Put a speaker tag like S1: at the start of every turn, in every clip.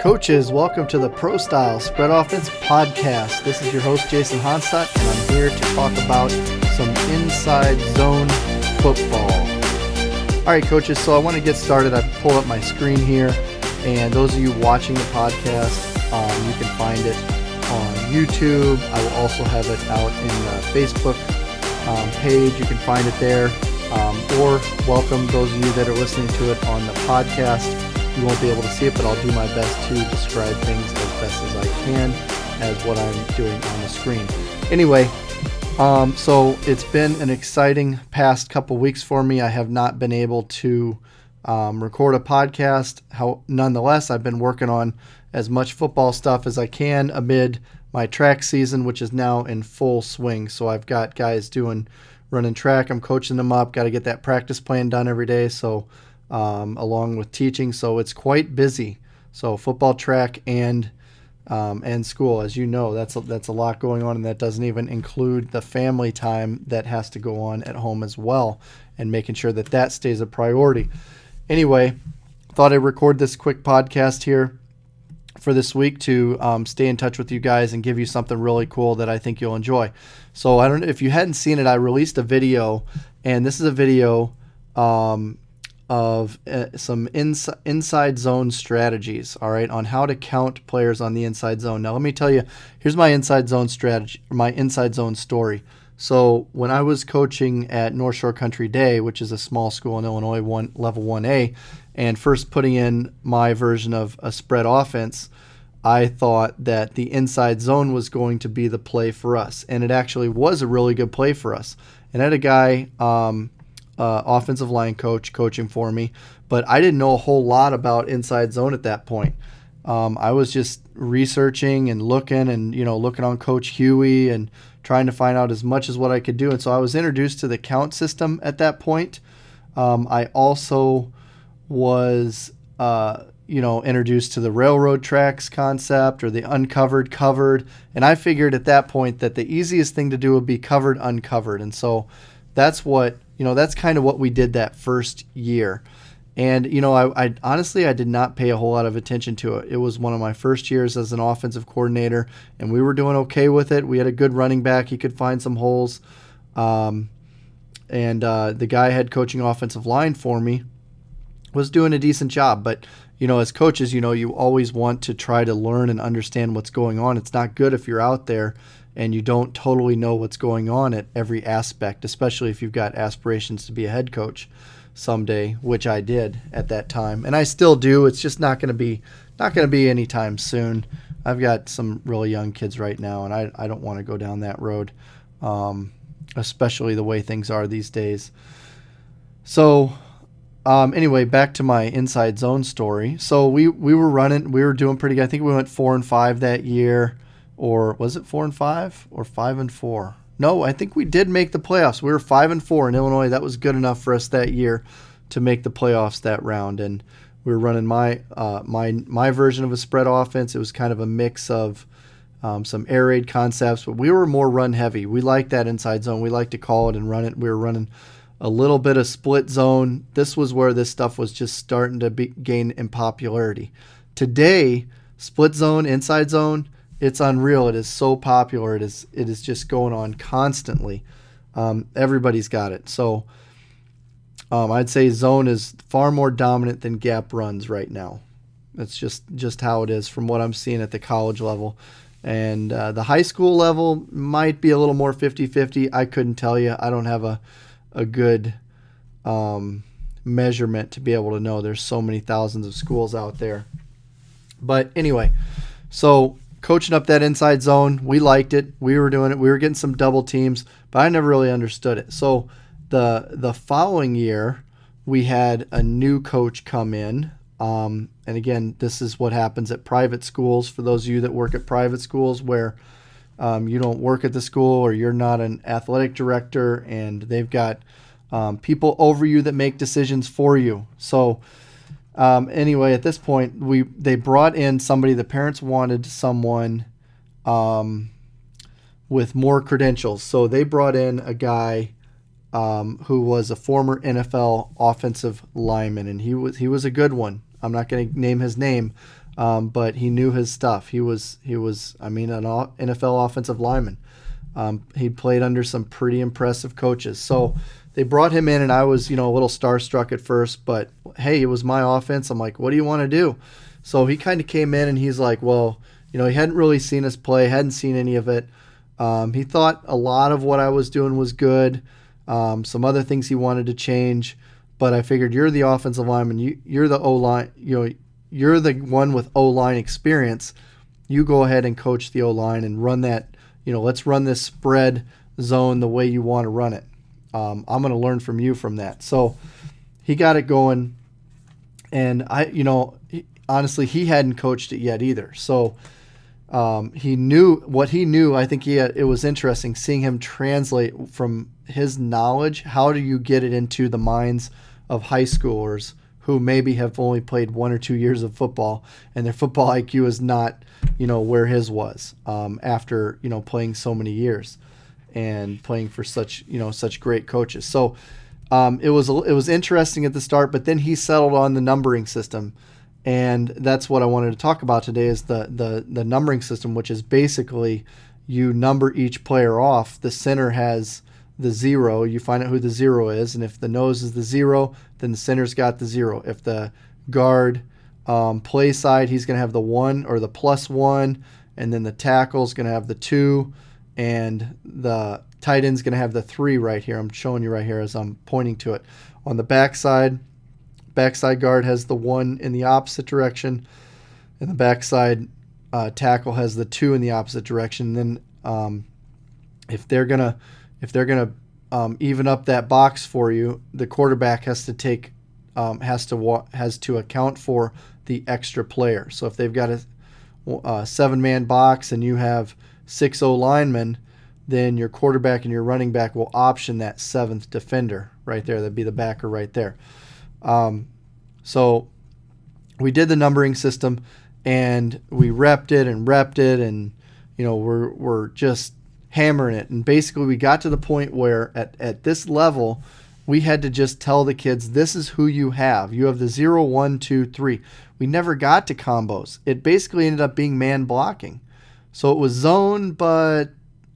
S1: Coaches, welcome to the Pro Style Spread Offense Podcast. This is your host, Jason Honstadt, and I'm here to talk about some inside zone football. All right, coaches, so I want to get started. I pulled up my screen here, and those of you watching the podcast, you can find it on YouTube. I will also have it out in the Facebook page. You can find it there, or welcome those of you that are listening to it on the podcast. You won't be able to see it, but I'll do my best to describe things as best as I can as what I'm doing on the screen. Anyway, so it's been an exciting past couple weeks for me. I have not been able to record a podcast. Nonetheless, I've been working on as much football stuff as I can amid my track season, which is now in full swing. So I've got guys running track. I'm coaching them up. Got to get that practice plan done every day. So along with teaching, so it's quite busy. So football, track, and school, as you know, that's a lot going on, and that doesn't even include the family time that has to go on at home as well, and making sure that stays a priority. Anyway, thought I'd record this quick podcast here for this week to stay in touch with you guys and give you something really cool that I think you'll enjoy. So I don't know if you hadn't seen it. I released a video, and this is a video of some inside zone strategies, all right, on how to count players on the inside zone. Now, let me tell you, here's my inside zone strategy, my inside zone story. So when I was coaching at North Shore Country Day, which is a small school in Illinois, level 1A, and first putting in my version of a spread offense, I thought that the inside zone was going to be the play for us, and it actually was a really good play for us. And I had a guy, offensive line coach, coaching for me, but I didn't know a whole lot about inside zone at that point. I was just researching and looking on Coach Huey and trying to find out as much as what I could do. And so I was introduced to the count system at that point. I also was, introduced to the railroad tracks concept, or the uncovered, covered. And I figured at that point that the easiest thing to do would be covered, uncovered. And so that's kind of what we did that first year. And, I honestly, I did not pay a whole lot of attention to it. It was one of my first years as an offensive coordinator, and we were doing okay with it. We had a good running back. He could find some holes. And the guy head coaching offensive line for me was doing a decent job. But, as coaches, you always want to try to learn and understand what's going on. It's not good if you're out there and you don't totally know what's going on at every aspect, especially if you've got aspirations to be a head coach someday, which I did at that time, and I still do. It's just not going to be anytime soon. I've got some really young kids right now, and I don't want to go down that road, especially the way things are these days. So anyway, back to my inside zone story. So we were doing pretty good. I think we went 4-5 that year. Or was it 4-5 or 5-4? No, I think we did make the playoffs. We were 5-4 in Illinois. That was good enough for us that year to make the playoffs that round. And we were running my version of a spread offense. It was kind of a mix of some air raid concepts, but we were more run heavy. We liked that inside zone. We like to call it and run it. We were running a little bit of split zone. This was where this stuff was just starting to gain in popularity. Today, split zone, inside zone, it's unreal. It is so popular. It is just going on constantly. Everybody's got it. So I'd say zone is far more dominant than gap runs right now. That's just how it is from what I'm seeing at the college level. And the high school level might be a little more 50-50. I couldn't tell you. I don't have a good measurement to be able to know. There's so many thousands of schools out there. But anyway, so coaching up that inside zone, we liked it. We were doing it. We were getting some double teams, but I never really understood it. So the following year, we had a new coach come in. And again, this is what happens at private schools. For those of you that work at private schools where you don't work at the school, or you're not an athletic director, and they've got people over you that make decisions for you. So anyway, at this point, they brought in somebody. The parents wanted someone with more credentials, so they brought in a guy who was a former NFL offensive lineman, and he was a good one. I'm not going to name his name, but he knew his stuff. He was I mean, an NFL offensive lineman. He played under some pretty impressive coaches. So they brought him in, and I was, a little starstruck at first, but hey, it was my offense. I'm like, what do you want to do? So he kind of came in, and he's like, well, he hadn't really seen us play, hadn't seen any of it. He thought a lot of what I was doing was good. Some other things he wanted to change, but I figured you're the offensive lineman. You're the O-line. You're the one with O-line experience. You go ahead and coach the O-line and run that. Let's run this spread zone the way you want to run it. I'm going to learn from you from that. So he got it going, and honestly, he hadn't coached it yet either. So he knew what he knew. I think it was interesting seeing him translate from his knowledge. How do you get it into the minds of high schoolers who maybe have only played 1 or 2 years of football, and their football IQ is not, where his was after, playing so many years and playing for such great coaches. So it was interesting at the start, but then he settled on the numbering system. And that's what I wanted to talk about today is the numbering system, which is basically you number each player off. The center has the 0. You find out who the 0 is, and if the nose is the 0, then the center's got the 0. If the guard play side, he's going to have the 1 or the +1, and then the tackle's going to have the 2, and the tight end's going to have the 3 right here. I'm showing you right here as I'm pointing to it. On the backside guard has the 1 in the opposite direction, and the backside tackle has the 2 in the opposite direction. And then if they're gonna even up that box for you, the quarterback has to take has to account for the extra player. So if they've got a 7-man box and you have 6 O-linemen, then your quarterback and your running back will option that 7th defender right there. That'd be the backer right there. So we did the numbering system, and we repped it, and we're just hammering it. And basically we got to the point where at this level we had to just tell the kids, this is who you have. You have the 0, 1, 2, 3. We never got to combos. It basically ended up being man blocking. So it was zone, but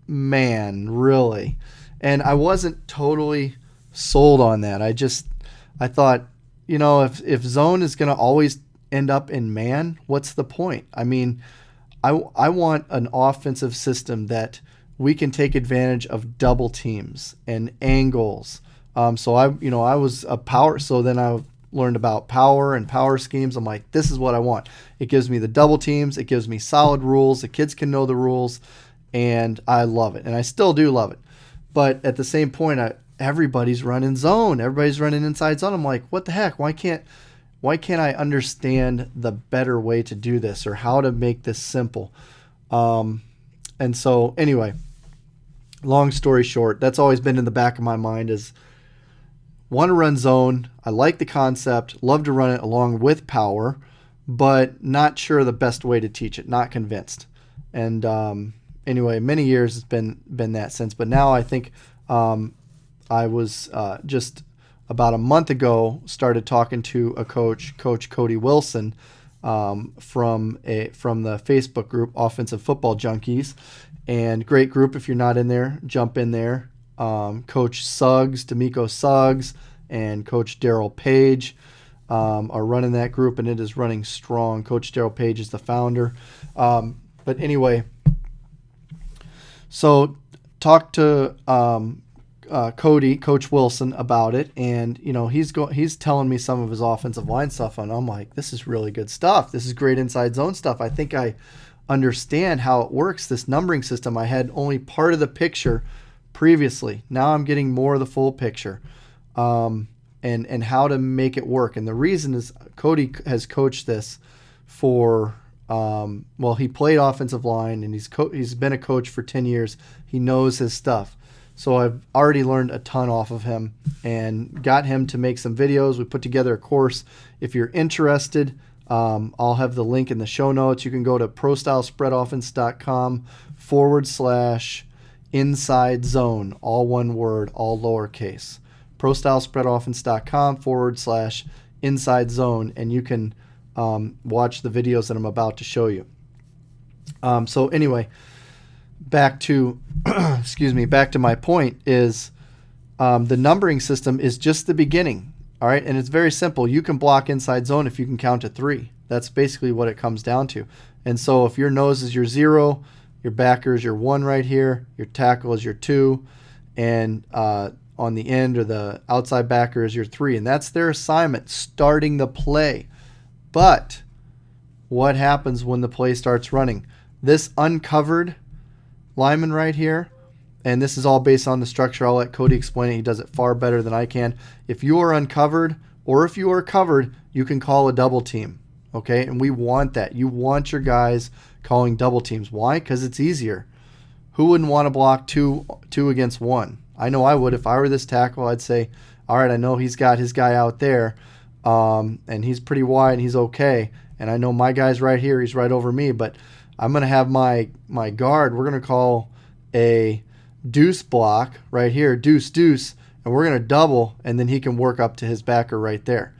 S1: man, really. And I wasn't totally sold on that. I thought, if zone is going to always end up in man, what's the point? I mean, I want an offensive system that we can take advantage of double teams and angles. So I was a power. So then I learned about power and power schemes. I'm like, this is what I want. It gives me the double teams. It gives me solid rules. The kids can know the rules, and I love it. And I still do love it. But at the same point, everybody's running zone. Everybody's running inside zone. I'm like, what the heck? Why can't I understand the better way to do this, or how to make this simple? And so anyway, long story short, that's always been in the back of my mind is want to run zone. I like the concept, love to run it along with power, but not sure the best way to teach it, not convinced. And anyway, many years it's been that since. But now I think I was just about a month ago started talking to a Coach Cody Wilson from the Facebook group Offensive Football Junkies, and great group. If you're not in there, jump in there. Coach D'Amico Suggs, and Coach Daryl Page are running that group, and it is running strong. Coach Daryl Page is the founder. But anyway, so talk to Coach Wilson about it, and he's telling me some of his offensive line stuff, and I'm like, this is really good stuff. This is great inside zone stuff. I think I understand how it works, this numbering system. I had only part of the picture previously. Now I'm getting more of the full picture, and how to make it work. And the reason is Cody has coached this for he played offensive line, and he's been a coach for 10 years. He knows his stuff. So I've already learned a ton off of him and got him to make some videos. We put together a course. If you're interested, I'll have the link in the show notes. You can go to prostylespreadoffense.com/inside zone, all one word, all lowercase. prostylespreadoffense.com/inside zone, and you can watch the videos that I'm about to show you. So anyway, back to back to my point is the numbering system is just the beginning. All right, and it's very simple. You can block inside zone if you can count to 3. That's basically what it comes down to. And so if your nose is your 0, your backer is your 1 right here, your tackle is your 2, and on the end or the outside backer is your 3. And that's their assignment, starting the play. But what happens when the play starts running? This uncovered lineman right here, and this is all based on the structure. I'll let Cody explain it. He does it far better than I can. If you are uncovered or if you are covered, you can call a double team. Okay, and we want that. You want your guys calling double teams. Why? Because it's easier. Who wouldn't want to block two against 1? I know I would. If I were this tackle, I'd say, all right, I know he's got his guy out there, and he's pretty wide and he's okay. And I know my guy's right here. He's right over me, but I'm going to have my guard. We're going to call a deuce block right here, deuce, and we're going to double, and then he can work up to his backer right there.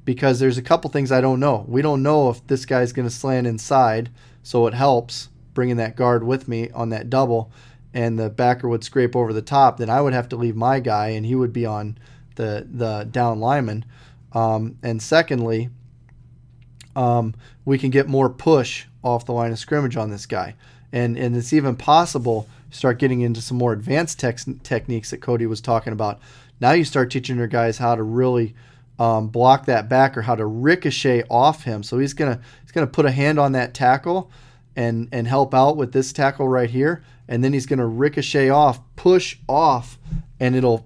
S1: Because there's a couple things I don't know. We don't know if this guy's going to slant inside, so it helps bringing that guard with me on that double, and the backer would scrape over the top. Then I would have to leave my guy, and he would be on the down lineman. And secondly, we can get more push off the line of scrimmage on this guy. And it's even possible to start getting into some more advanced techniques that Cody was talking about. Now you start teaching your guys how to really block that backer, how to ricochet off him. So he's gonna put a hand on that tackle and help out with this tackle right here, and then he's gonna ricochet off, push off, and it'll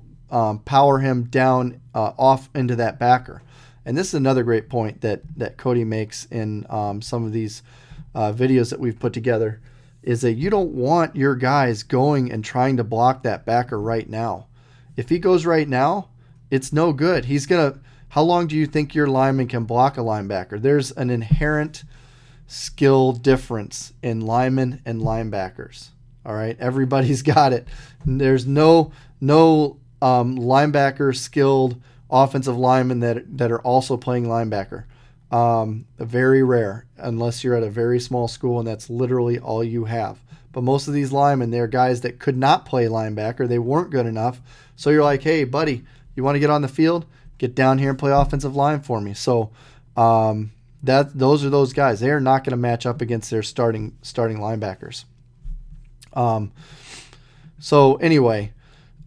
S1: power him down off into that backer. And this is another great point that Cody makes in some of these videos that we've put together, is that you don't want your guys going and trying to block that backer right now. If he goes right now, it's no good. How long do you think your lineman can block a linebacker? There's an inherent skill difference in linemen and linebackers. All right, everybody's got it. There's no linebacker skilled offensive linemen that are also playing linebacker. Very rare, unless you're at a very small school and that's literally all you have. But most of these linemen, they're guys that could not play linebacker. They weren't good enough. So you're like, hey, buddy, you want to get on the field? Get down here and play offensive line for me. So those are those guys. They are not going to match up against their starting linebackers. So anyway,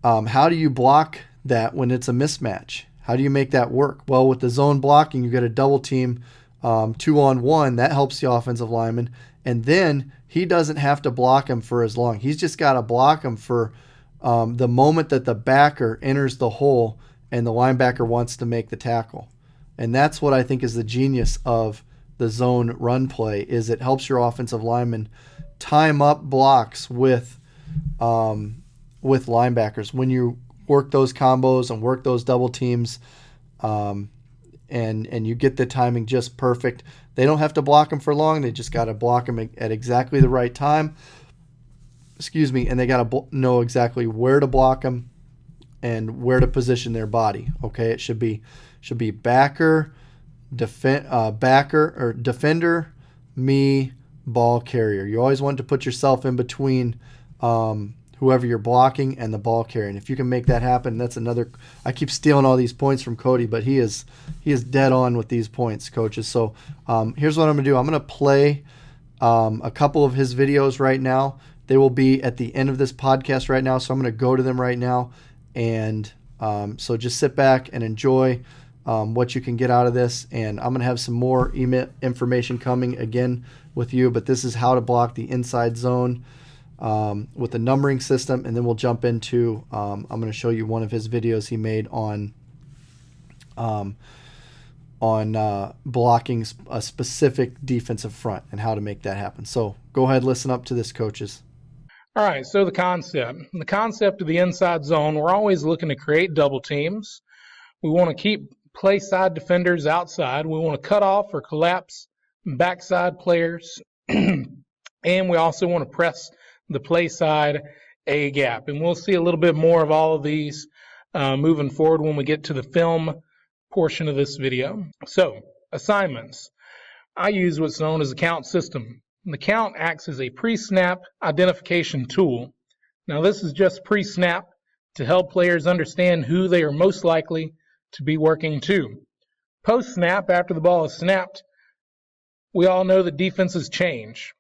S1: how do you block that when it's a mismatch? How do you make that work? Well, with the zone blocking, you get a double team 2-on-1. That helps the offensive lineman. And then he doesn't have to block him for as long. He's just got to block him for the moment that the backer enters the hole and the linebacker wants to make the tackle. And that's what I think is the genius of the zone run play, is it helps your offensive lineman time up blocks with linebackers. When you work those combos and work those double teams, and you get the timing just perfect, they don't have to block them for long. They just got to block them at exactly the right time. And they got to know exactly where to block them and where to position their body. Okay, it should be backer, defender, me, ball carrier. You always want to put yourself in between whoever you're blocking and the ball carrier. And if you can make that happen, that's another. I keep stealing all these points from Cody, but he is dead on with these points, coaches. So here's what I'm gonna do. I'm gonna play a couple of his videos right now. They will be at the end of this podcast right now, so I'm gonna go to them right now. And so just sit back and enjoy what you can get out of this. And I'm going to have some more email information coming again with you. But this is how to block the inside zone with the numbering system. And then we'll jump into, I'm going to show you one of his videos he made on blocking a specific defensive front and how to make that happen. So go ahead, listen up to this, coaches.
S2: All right, so the concept of the inside zone, we're always looking to create double teams. We want to keep play side defenders outside. We want to cut off or collapse backside players. And we also want to press the play side A gap. And we'll see a little bit more of all of these moving forward when we get to the film portion of this video. So, assignments. I use what's known as a count system. And the count acts as a pre-snap identification tool. Now this is just pre-snap to help players understand who they are most likely to be working to. Post-snap, after the ball is snapped, we all know that defenses change.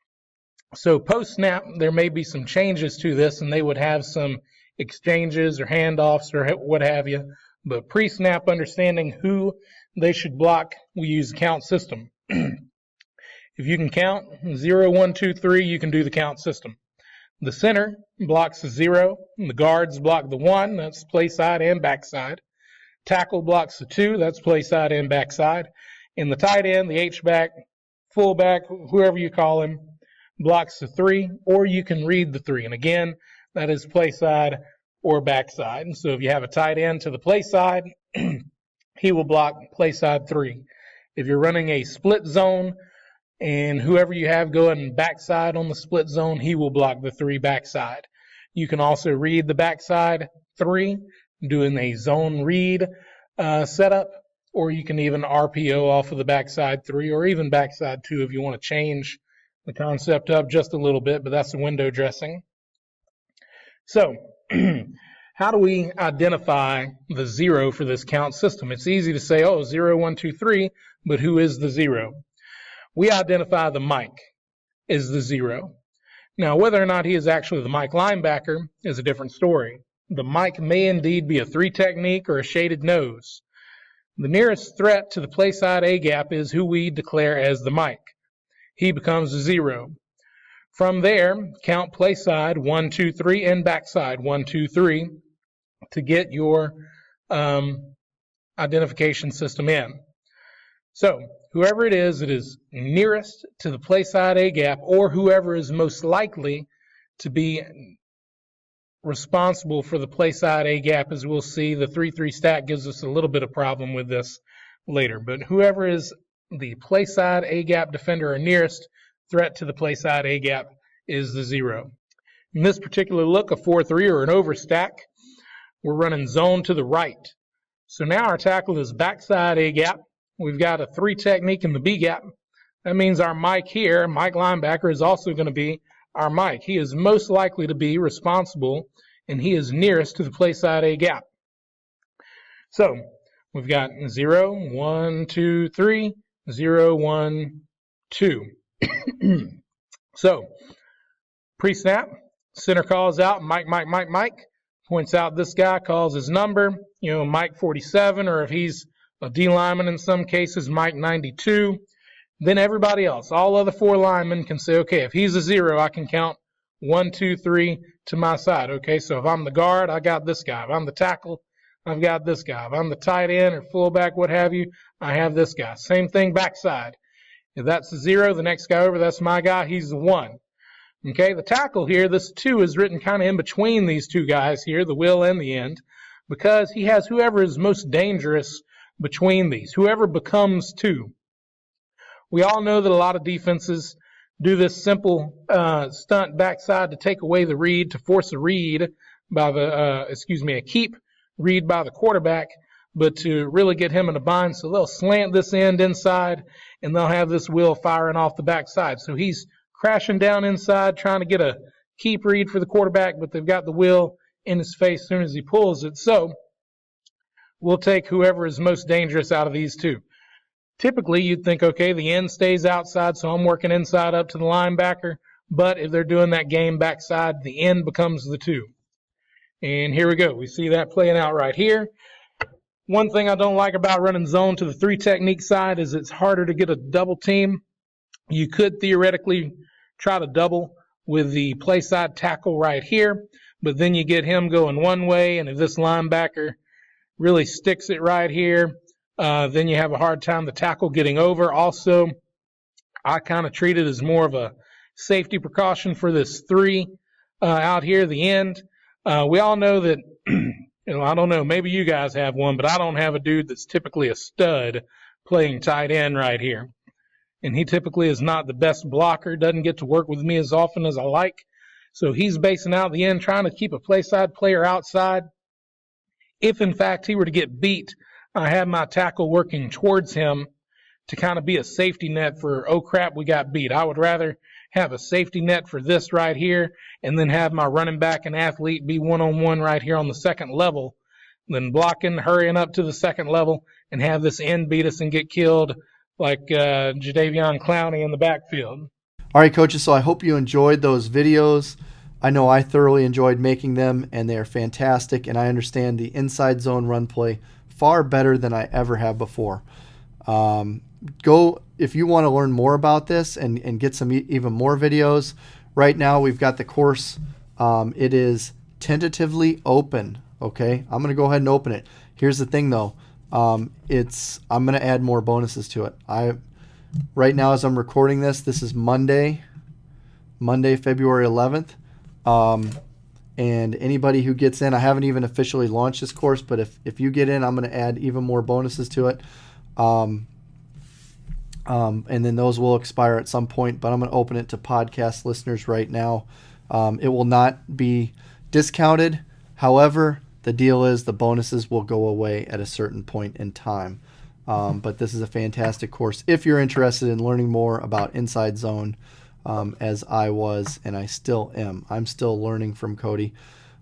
S2: So post-snap, there may be some changes to this, and they would have some exchanges or handoffs or what have you. But pre-snap, understanding who they should block, we use the count system. If you can count 0, 1, 2, 3, you can do the count system. The center blocks the 0. The guards block the 1. That's play side and backside. Tackle blocks the 2. That's play side and backside. And the tight end, the H-back, fullback, whoever you call him, blocks the 3. Or you can read the 3. And again, that is play side or backside. And so if you have a tight end to the play side, he will block play side 3. If you're running a split zone, and whoever you have going backside on the split zone, he will block the 3 backside. You can also read the backside 3, doing a zone read setup, or you can even RPO off of the backside 3, or even backside 2 if you want to change the concept up just a little bit, but that's the window dressing. So, how do we identify the 0 for this count system? It's easy to say, oh, 0, 1, 2, 3, but who is the 0? We identify the Mike as the 0. Now, whether or not he is actually the Mike linebacker is a different story. The Mike may indeed be a 3 technique or a shaded nose. The nearest threat to the play side A gap is who we declare as the Mike. He becomes a 0. From there, count play side 1, 2, 3 and backside 1, 2, 3 to get your identification system in. So, whoever it is that is nearest to the play side A gap, or whoever is most likely to be responsible for the play side A gap, as we'll see, the 3-3 stack gives us a little bit of problem with this later. But whoever is the play side A gap defender or nearest threat to the play side A gap is the 0. In this particular look, a 4-3 or an overstack, we're running zone to the right. So now our tackle is backside A gap. We've got a 3 technique in the B gap. That means our Mike here, Mike linebacker, is also going to be our Mike. He is most likely to be responsible, and he is nearest to the play side A gap. So we've got 0, 1, 2, 3, 0, 1, 2. So pre-snap, center calls out Mike, Mike, Mike, Mike, points out this guy, calls his number, Mike 47, or if he's a D lineman in some cases, Mike 92. Then everybody else, all other 4 linemen can say, okay, if he's a 0, I can count 1, 2, 3 to my side. Okay, so if I'm the guard, I got this guy. If I'm the tackle, I've got this guy. If I'm the tight end or fullback, what have you, I have this guy. Same thing backside. If that's the 0, the next guy over, that's my guy, he's the 1. Okay, the tackle here, this 2 is written kind of in between these 2 guys here, the will and the end, because he has whoever is most dangerous between these, whoever becomes 2. We all know that a lot of defenses do this simple stunt backside to take away the read, to force a read by the, a keep read by the quarterback, but to really get him in a bind. So they'll slant this end inside, and they'll have this will firing off the backside. So he's crashing down inside, trying to get a keep read for the quarterback, but they've got the will in his face as soon as he pulls it. So we'll take whoever is most dangerous out of these 2. Typically, you'd think, okay, the end stays outside, so I'm working inside up to the linebacker. But if they're doing that game backside, the end becomes the 2. And here we go. We see that playing out right here. One thing I don't like about running zone to the 3 technique side is it's harder to get a double team. You could theoretically try to double with the play side tackle right here, but then you get him going one way, and if this linebacker really sticks it right here, then you have a hard time the tackle getting over. Also, I kind of treat it as more of a safety precaution for this 3 out here, the end. We all know that, I don't know, maybe you guys have one, but I don't have a dude that's typically a stud playing tight end right here. And he typically is not the best blocker, doesn't get to work with me as often as I like. So he's basing out the end, trying to keep a play side player outside. If, in fact, he were to get beat, I have my tackle working towards him to kind of be a safety net for, oh crap, we got beat. I would rather have a safety net for this right here and then have my running back and athlete be one-on-one right here on the second level than blocking, hurrying up to the second level and have this end beat us and get killed like Jadeveon Clowney in the backfield.
S1: All right, coaches, so I hope you enjoyed those videos. I know I thoroughly enjoyed making them, and they are fantastic, and I understand the inside zone run play far better than I ever have before. Go if you want to learn more about this and get some even more videos. Right now we've got the course. It is tentatively open. Okay, I'm going to go ahead and open it. Here's the thing though. I'm going to add more bonuses to it. Right now as I'm recording this is Monday, February 11th. And anybody who gets in, I haven't even officially launched this course, but if you get in, I'm going to add even more bonuses to it. And then those will expire at some point, but I'm going to open it to podcast listeners right now. It will not be discounted. However, the deal is the bonuses will go away at a certain point in time. But this is a fantastic course if you're interested in learning more about Inside Zone, as I was and I still am. I'm still learning from Cody.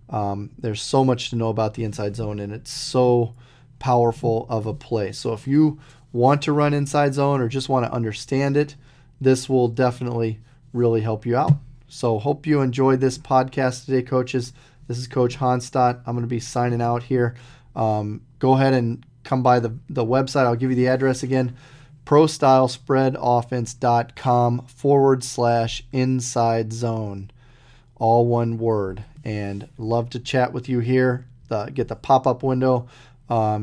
S1: There's so much to know about the Inside Zone, and it's so powerful of a play. So if you want to run Inside Zone or just want to understand it, this will definitely really help you out. So hope you enjoyed this podcast today, coaches. This is Coach Honstadt. I'm going to be signing out here. Go ahead and come by the website. I'll give you the address again, prostylespreadoffense.com/inside zone, all one word. And love to chat with you here. Get the pop-up window.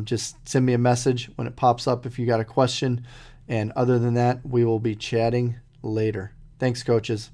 S1: Just send me a message when it pops up if you got a question. And other than that, we will be chatting later. Thanks, coaches.